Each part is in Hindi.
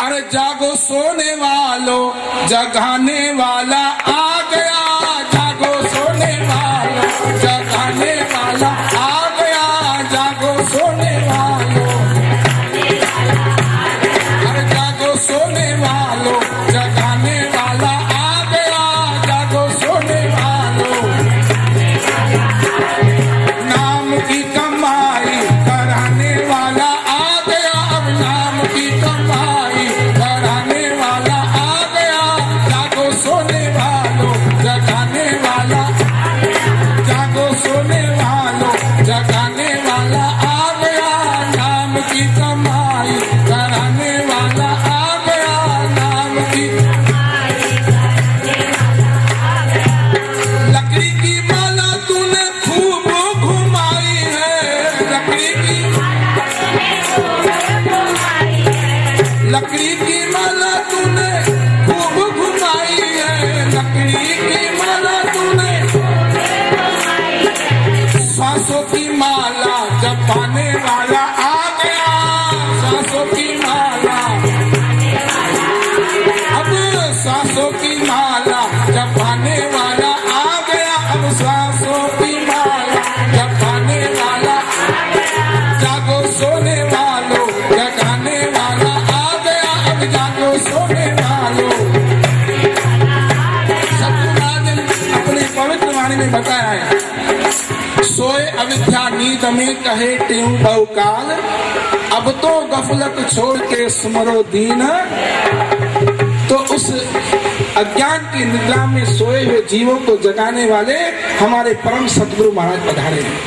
अरे जागो सोने वालों, जगाने वाला आ गया। जागो सोने वालों, जगाने वाला आ गया। जागो सोने वालों, अरे जागो सोने वालों, जगाने वाला आ गया। जागो सोने वालों, नाम की कमाई कराने वाला आ गया। अब नाम की कमाई कराने वाला आ गया। जागो सोने वालों, जगाने वाला, जागो सोने वालों, जगाने वाला आ गया। नाम की कमाई कराने वाला आ गया। नाम की लकड़ी की माला तूने खूब घुमाई है। लकड़ी की, लकड़ी की माला तूने खूब घुमाई है। लकड़ी की माला तूने, सांसों की माला जपाने वाला आ गया। सांसों की माला, अब सांसों की माला जपाने वाला आ गया। अब सांसों की माला जपाने वाला, जागो सोने वालों, जगाने वाला आ गया। अब जागो सोने वालों, सतनाम अपने पवित्र वाणी में बताया है, सोए अविद्या नींद में कहे टेऊ बहुकाल। अब तो गफलत छोड़ के सुमरो दीन। तो उस अज्ञान की निद्रा में सोए हुए जीवों को जगाने वाले हमारे परम सतगुरु महाराज पधारे हैं।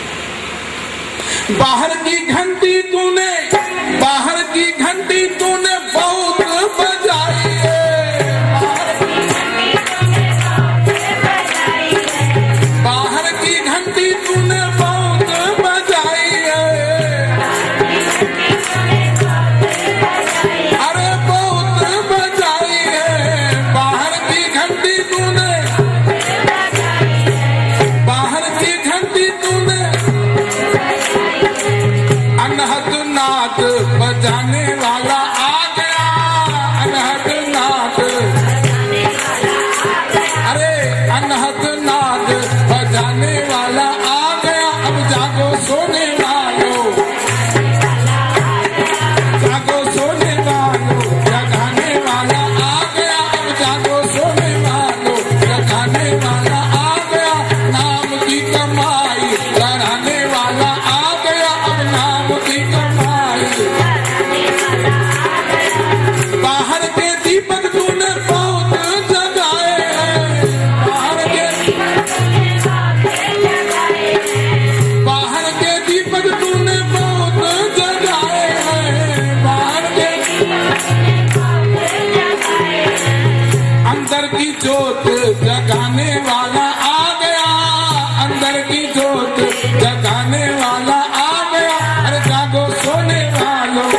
बाहर की घंटी तूने, बाहर की घंटी तूने बहुत बजाई है। बाहर की घंटी तूने बहुत बजाई है। अरे बहुत बजाई है। बाहर की घंटी तूने, बाहर की घंटी तूने अनहद नाद बजाने वाला आ गया। अनहद नाद, अरे अनहद नाद बजाने वाला आ गया। अब जागो सोने वालों, जागो सोने वालों, जगाने वाला आ गया। अब जागो सोने वालों, जगाने वाला आ गया। नाम की कमाई कराने वाला आ गया। अब नाम की कमाई, बाहर के दीपक तूने बहुत जगाए हैं। बाहर के, बाहर के दीपक तूने बहुत जगाए हैं। बाहर के, अंदर की जोत जगाने वाला आ गया। अंदर की जोत जगाने वाला आ गया। अरे जागो सोने वालों,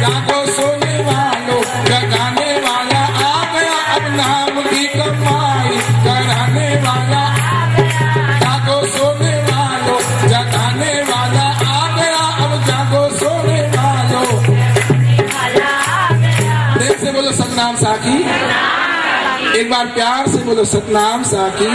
जागो सोने वालों, जगाने वाला आ गया। अब नाम की कमाई कराने वाला, जागो सोने वालों, जगाने वाला आ गया। अब जागो सोने वालों, प्रेम से बोलो सतनाम साखी। एक बार प्यार से बोलो सतनाम साखी।